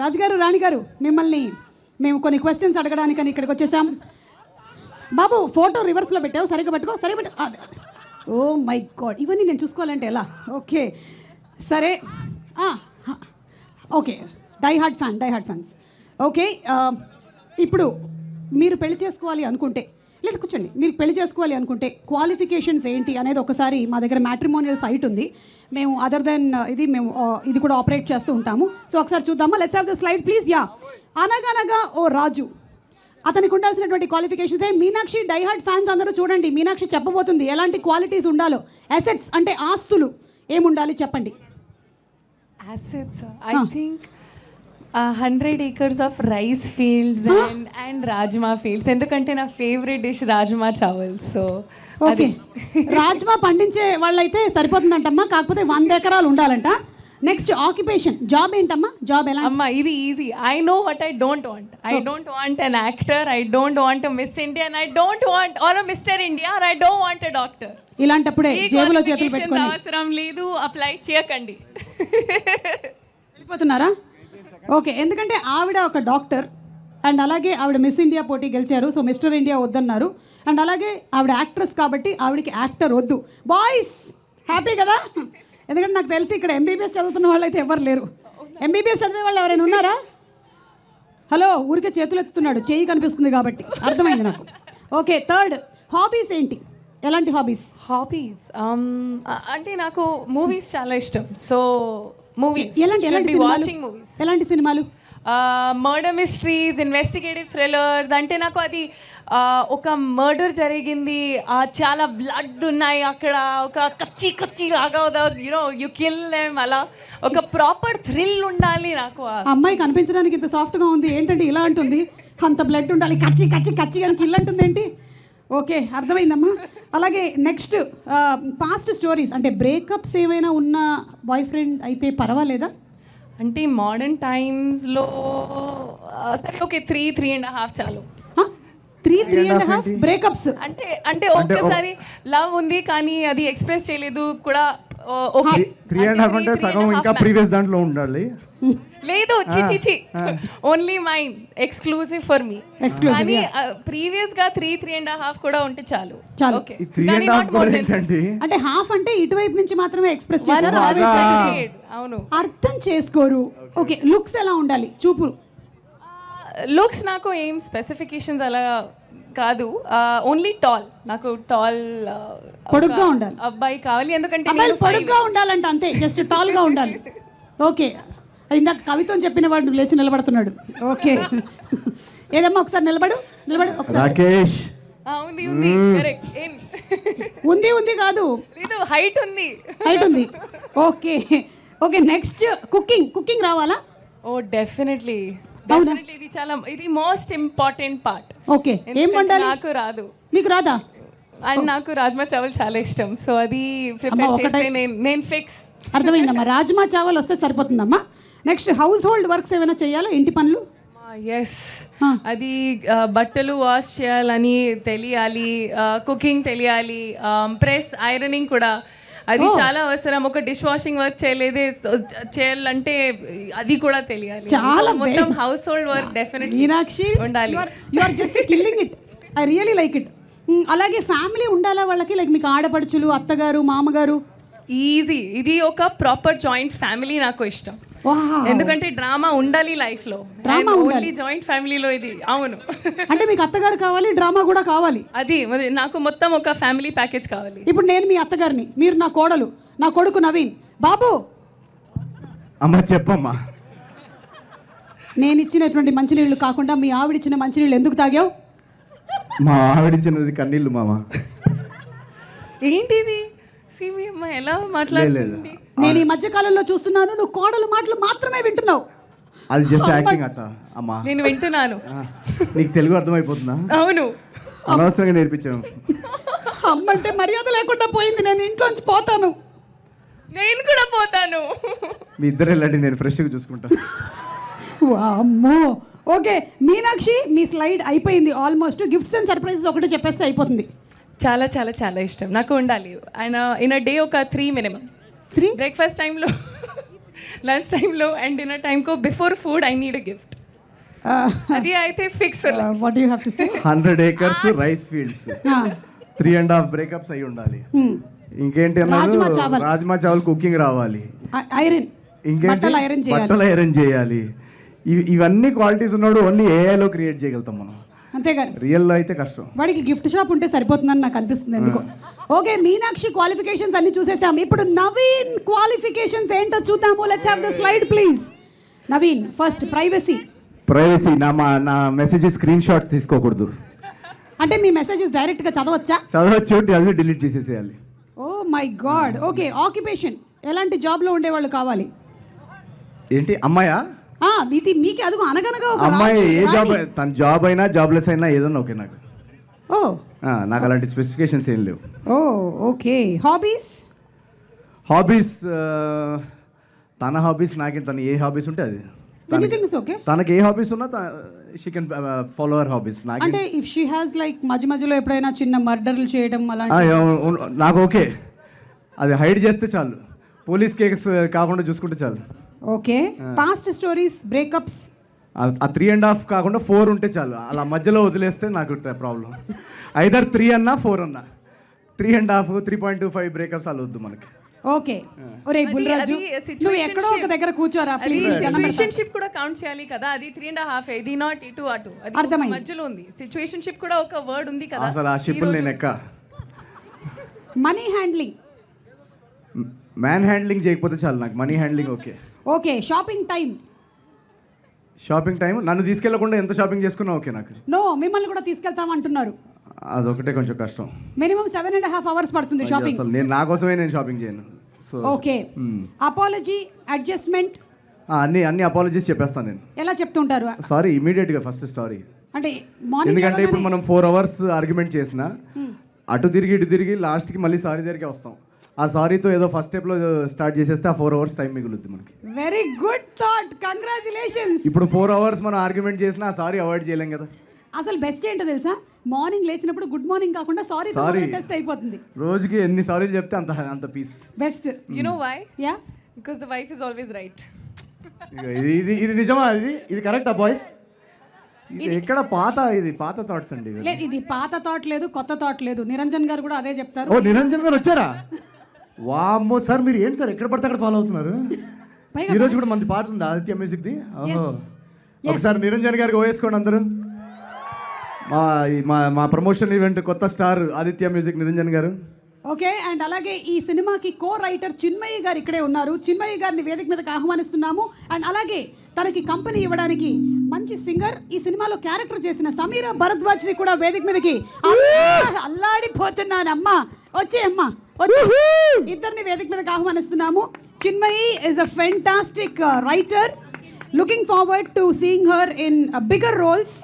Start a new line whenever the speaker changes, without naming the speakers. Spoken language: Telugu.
రాజుగారు రాణిగారు మిమ్మల్ని మేము కొన్ని క్వశ్చన్స్ అడగడానికని ఇక్కడికి వచ్చేసాం. బాబు ఫోటో రివర్స్లో పెట్టావు, సరిగ్గా పట్టుకో, సరిగ్గా పెట్టు. ఓ మై గాడ్, ఇవన్నీ నేను చూసుకోవాలంటే ఎలా? ఓకే సరే, okay, die hard fans. Okay, ఇప్పుడు మీరు పెళ్లి చేసుకోవాలి అనుకుంటే, లేదా కూర్చోండి, మీరు పెళ్లి చేసుకోవాలి అనుకుంటే క్వాలిఫికేషన్స్ ఏంటి అనేది ఒకసారి మా దగ్గర మ్యాట్రిమోనియల్ సైట్ ఉంది, మేము అదర్ దెన్ ఇది కూడా ఆపరేట్ చేస్తూ ఉంటాము. సో ఒకసారి చూద్దామా? Let's have the slide please. Yeah, అనగనగా ఓ రాజు, అతనికి ఉండాల్సినటువంటి qualifications. Meenakshi die hard fans అందరూ చూడండి, మీనాక్షి చెప్పబోతుంది ఎలాంటి క్వాలిటీస్ ఉండాలో. అసెట్స్ అంటే ఆస్తులు ఏముండాలి చెప్పండి.
Assets, I think 100 acres of rice fields and rajma fields. ఎందుకంటే నా favourite dish rajma chawal. So
okay, rajma పండించే వాళ్ళైతే సరిపోతుందంటమ్మా, కాకపోతే 100 ఎకరాలు ఉండాలంట. నెక్స్ట్ ఆక్యుపేషన్, జాబ్ ఏంటమ్మా? జాబ్ ఎలా?
అమ్మా ఇది easy. I know what I don't want. I don't want an actor, I don't want Miss India, and I don't want or Mister India, or I don't want a doctor.
ఇలాంటప్పుడే జేబులో చేతులు పెట్టుకొని
అవసరం లేదు, అప్లై చేయకండి.
వెళ్ళిపోతున్నారా? ఓకే, ఎందుకంటే ఆవిడ ఒక డాక్టర్ అండ్ అలాగే ఆవిడ మిస్ ఇండియా పోటీ గెలిచారు, సో మిస్టర్ ఇండియా వద్దన్నారు. అండ్ అలాగే ఆవిడ యాక్ట్రెస్ కాబట్టి ఆవిడకి యాక్టర్ వద్దు. బాయ్స్ హ్యాపీ కదా? ఎందుకంటే నాకు తెలిసి ఇక్కడ ఎంబీబీఎస్ చదువుతున్న వాళ్ళు అయితే ఎవరు లేరు. ఎంబీబీఎస్ చదివే వాళ్ళు ఎవరైనా ఉన్నారా? హలో, ఊరికే చేతులు ఎత్తుతున్నాడు, చేయి కనిపిస్తుంది కాబట్టి అర్థమైంది నాకు. ఓకే, థర్డ్ హాబీస్ ఏంటి? ఎలాంటి హాబీస్?
అంటే నాకు మూవీస్ చాలా ఇష్టం. సో మూవీస్,
ఎలాంటి సినిమాలు?
Murder mysteries, investigative thrillers. అంటే నాకు అది ఒక మర్డర్ జరిగింది, చాలా బ్లడ్ ఉన్నాయి అక్కడ, ఒక కచ్చి లాగా యు కిల్ దెమ్, అలా ఒక ప్రాపర్ థ్రిల్ ఉండాలి నాకు.
అమ్మాయి కనిపించడానికి ఇంత సాఫ్ట్గా ఉంది, ఏంటంటే ఇలా అంటుంది, అంత బ్లడ్ ఉండాలి, కచ్చి అని కిల్ అంటుంది ఏంటి? ఓకే, అర్థమైందమ్మా. అలాగే నెక్స్ట్ పాస్ట్ స్టోరీస్, అంటే బ్రేకప్స్ ఏమైనా ఉన్న బాయ్ ఫ్రెండ్ అయితే పర్వాలేదా?
అంటే మోడర్న్ టైమ్స్లో సరే ఓకే, 3.5 చాలు.
3.5 బ్రేకప్స్
అంటే ఒక్కసారి లవ్ ఉంది కానీ అది ఎక్స్ప్రెస్ చేయలేదు కూడా.
3.5 అంటే సగం ఇంకా ప్రీవియస్ దాంట్లో ఉండాలి.
లేదు, చి only mine, exclusive for me. కానీ ప్రీవియస్ గా 3.5 కూడా ఉంటే చాలు.
ఓకే, అంటే హాఫ్ అంటే ఇటువైపు నుంచి మాత్రమే ఎక్స్ప్రెస్ చేశారు.
అవును,
అర్థం చేసుకోరు. ఓకే, లుక్స్ ఎలా ఉండాలి? చూపురు
లుక్స్ నాకు ఏం స్పెసిఫికేషన్స్ అలా కాదు, ఓన్లీ టాల్. నాకు టాల్
పొడుగ్గా ఉండాలి
అబ్బాయి కావాలి, ఎందుకంటే
పొడుగ్గా ఉండాలంట, అంతే, జస్ట్ టాల్ గా ఉండాలి. ఓకే, ఇందాక కవిత్వం చెప్పిన వాడు లేచి నిలబడుతున్నాడు. ఓకే, ఏదమ్మా ఒకసారి నిలబడు ఒకసారి. ఉంది కాదు,
హైట్ ఉంది.
ఓకే, నెక్స్ట్ కుకింగ్ రావాలా?
ఓ డెఫినెట్లీ, ఇది మోస్ట్ ఇంపార్టెంట్ పార్ట్.
ఓకే, ఏం వండాలి?
నాకు రాదు.
మీకు రాదా?
అండ్ నాకు రాజ్మా చావల్ చాలా ఇష్టం, సో అది ప్రిపేర్ చేస్తే నేను ఫిక్స్.
అర్థమైందమ్మా, రాజ్మా చావల్ వస్తే సరిపోతుందమ్మా. నెక్స్ట్ హౌస్ హోల్డ్ వర్క్స్ ఏమైనా చేయాలా? ఇంటి పనులు?
ఎస్, అది బట్టలు వాష్ చేయాలని తెలియాలి, కుకింగ్ తెలియాలి, ప్రెస్ ఐరనింగ్ కూడా అది చాలా అవసరం. ఒక డిష్ వాషింగ్ వర్క్ చేయాలంటే అది కూడా తెలియాలి.
చాలా
మొత్తం household work definitely
Meenakshi
ఉండాలి.
You are just killing it, I really like it. అలాగే ఫ్యామిలీ ఉండాలా వాళ్ళకి? లైక్ మీకు ఆడపడుచులు, అత్తగారు, మామగారు?
ఈజీ, ఇది ఒక ప్రాపర్ జాయింట్ ఫ్యామిలీ నాకు ఇష్టం. ఎందుకంటే డ్రామా ఉండాలి లైఫ్ లో, ఓన్లీ జాయింట్ ఫ్యామిలీలో ఇది. అవును,
అంటే మీకు అత్తగారు కావాలి, డ్రామా కూడా కావాలి.
అది నాకు మొత్తం ఒక ఫ్యామిలీ ప్యాకేజ్ కావాలి.
ఇప్పుడు నేను మీ అత్తగారిని, మీరు నా కోడలు, నా కొడుకు నవీన్. బాబు,
అమ్మ చెప్పమ్మా.
నేను ఇచ్చినటువంటి మంచినీళ్ళు కాకుండా మీ ఆవిడిచ్చిన మంచినీళ్ళు ఎందుకు తాగావు?
మా ఆవిడిచ్చినది కన్నీళ్ళు మామ.
ఏంటిది ఎలా మాట్లాడుతుంది?
నేను ఈ మధ్య కాలంలో చూస్తున్నాను, నువ్వు కోడలు మాటలు మాత్రమే వింటున్నావు.
అది జస్ట్ యాక్టింగ్ అత్త. అమ్మా,
నేను వింటున్నాను.
నీకు తెలుగు అర్థమైపోతుందా?
అవును,
అనవసరంగా నేర్పించాను.
అమ్మంటే మర్యాద లేకుండా పోయింది, నేను ఇంట్లోంచి పోతాను.
నేను కూడా పోతాను.
మీ ఇద్దరు వెళ్ళండి, నేను ఫ్రెష్గా చూసుకుంటా.
అమ్మో. ఓకే మీనాక్షి, మీ స్లైడ్ అయిపోయింది ఆల్మోస్ట్. గిఫ్ట్స్ అండ్ సర్ప్రైజెస్ ఒకటి చెప్పేస్తే అయిపోతుంది.
చాలా చాలా చాలా ఇష్టం నాకు ఉండాలి. ఆయన ఇన్ అ డే ఒక 3 మినిమం. బ్రేక్ఫాస్ట్ టైంలో లంచ్ టైంలో అండ్ డిన్నర్ టైంకో before food I need a gift. అది అయితే fix.
What you have to say?
100 acres rice fields, 3.5 breakups అయి ఉండాలి. ఇంకేంటి అన్నారు, రాజ్మా చావల్ కుకింగ్ రావాలి,
ఐరన్
ఇంకేంటి బట్టలు ఐరన్ చేయాలి. ఇవన్నీ క్వాలిటీస్ ఉన్నాడు ఓన్లీ ఏఐలో క్రియేట్ చేయగలుగుతాం మనం,
అంతేగాని
రియల్లో అయితే కష్టం.
వాడికి గిఫ్ట్ షాప్ ఉంటే సరిపోతుందని నాకు అనిపిస్తుంది ఎందుకో. ఓకే, మీనాక్షి క్వాలిఫికేషన్స్ అన్ని చూసేసాం. ఇప్పుడు నవీన్ క్వాలిఫికేషన్స్ ఏంటో చూద్దాము. Let's have the slide please. Naveen, first privacy.
నా మెసేజ్ స్క్రీన్ షాట్స్ తీసుకోకూడదు.
అంటే మీ మెసేజెస్ డైరెక్ట్గా
చదవచ్చు, అది డిలీట్ చేసేసేయాలి.
Oh my god. Okay, occupation ఎలాంటి జాబ్లో ఉండేవాళ్ళు కావాలి?
ఏంటి అమ్మాయా?
ఇది మీకే అదుగు అనగనగా ఒక
అమ్మాయి ఏ జాబ్, తన జాబ్ అయినా జాబ్లెస్ అయినా ఏదన్నా ఓకే నాకు.
ఓ
నాకు అలాంటి స్పెసిఫికేషన్స్ ఏం లేవు.
ఓకే. హాబీస్
తన హాబీస్ నాకే, తన ఏ హాబీస్ ఉంటే అది,
ఎనీథింగ్ ఇస్ ఓకే.
తనకి ఏ హాబీస్ ఉన్నా she can follow her hobbies.
అంటే ఇఫ్ షీ హ్యాస్ లైక్ మధ్యలో ఎప్పుడైనా చిన్న మర్డర్లు చేయడం అలాంటి,
నాకు ఓకే, అది హైడ్ చేస్తే చాలు, పోలీస్ కేస్ కాకుండా చూసుకుంటే చాలు.
ఓకే. పాస్ట్ స్టోరీస్, బ్రేకప్స్,
ఆ 3.5 కాకుండా 4 ఉంటే చాలు. అలా మధ్యలో వదిలేస్తే నాకు ప్రాబ్లం. ఐదర్ 3 అన్నా 4 అన్నా, 3.5, 3.25 బ్రేకప్స్ అలా వద్దు మనకి.
ఓకే. ఒరే బుల్రాజు, నువ్వు ఎక్కడో ఒక దగ్గర కూర్చోరా ప్లీజ్.
సిచువేషన్షిప్ కూడా కౌంట్ చేయాలి కదా. అది 3.5, ఇది నాట్ ఇటు అటు, అది మధ్యలో ఉంది. సిచువేషన్షిప్ కూడా ఒక వర్డ్ ఉంది కదా.
అసలు ఆ షిప్లు నేను ఎక్క.
మనీ హ్యాండ్లింగ్,
మ్యాన్ హ్యాండ్లింగ్ చేయకపోతే చాలు నాకు, money handling okay.
Okay. Shopping time
నన్ను తీసుకెళ్లకుండా ఎంత షాపింగ్ చేసుకున్నా ఓకే నాకు.
నో, మిమ్మల్ని కూడా తీసుకెళ్తాం అంటున్నారు.
అదొకటే కొంచెం కష్టం.
మినిమం 7.5 hours పడుతుంది షాపింగ్.
నేను నా కోసమే నేను షాపింగ్ చేయను.
ఓకే. అపాలజీ, అడ్జస్ట్మెంట్,
అన్ని అపాలజీస్ చెప్పేస్తాను నేను.
ఎలా చెప్తుంటారు?
సారీ ఇమీడియట్గా ఫస్ట్ సారీ.
అంటే మార్నింగ్,
ఎందుకంటే ఇప్పుడు మనం 4 hours ఆర్గ్యుమెంట్ చేసినా అటు తిరిగి ఇటు తిరిగి లాస్ట్కి మళ్ళీ సారీ దగ్గరికి వస్తాం. ఆ సారీతో ఏదో ఫస్ట్ స్టెప్లో స్టార్ట్ చేసేస్తే ఆ 4 hours టైం మిగులుద్ది మనకి.
Very good thought, congratulations.
ఇప్పుడు 4 hours మనం ఆర్గ్యుమెంట్ చేసినా ఆ సారీ అవాయిడ్ చేయలేం కదా.
అసలు బెస్ట్ ఏంటో తెలుసా, మార్నింగ్ లేచినప్పుడు గుడ్ మార్నింగ్ కాకుండా సారీ టెస్ట్ అయిపోతుంది.
రోజుకి ఎన్ని సారీలు చెప్తే అంత peace
best.
You know why?
Yeah,
because the wife is always right.
ఇది నిజమా? ఇది కరెక్టా బాయ్స్? ఎక్కడ పాత థాట్స్ అండి.
లేదు, ఇది పాత థాట్ లేదు, కొత్త థాట్ లేదు. నిరంజన్ గారు కూడా అదే చెప్తారు.
ఓ, నిరంజన్ గారు వచ్చారా? వామ్మో సార్, మీరు ఏంటి సార్ ఎక్కడ పడితే అక్కడ ఫాలో అవుతున్నారు? ఈ రోజు కూడా మంది పాట ఉంది ఆదిత్య మ్యూజిక్ది. ఓహో, ఒకసారి నిరంజన్ గారికి ఓవేసుకోండి అందరూ. మా ప్రమోషన్ ఈవెంట్ కొత్త స్టార్ ఆదిత్య మ్యూజిక్ నిరంజన్ గారు.
ఓకే. అండ్ అలాగే ఈ సినిమాకి కో రైటర్ చిన్మయ్య గారు ఇక్కడే ఉన్నారు. చిన్మయ్య గారిని వేదిక మీదకి ఆహ్వానిస్తున్నాము. అండ్ అలాగే తనకి కంపెనీ ఇవ్వడానికి మంచి సింగర్, ఈ సినిమాలో క్యారెక్టర్ చేసిన సమీరా భరద్వాజ్ని కూడా వేదిక మీదకి అల్లాడిపోతున్నాను. అమ్మా వచ్చే, అమ్మా వచ్చి, ఇద్దరిని వేదిక మీదకి ఆహ్వానిస్తున్నాము. Chinmayi is a fantastic writer. Looking forward to seeing her in bigger roles.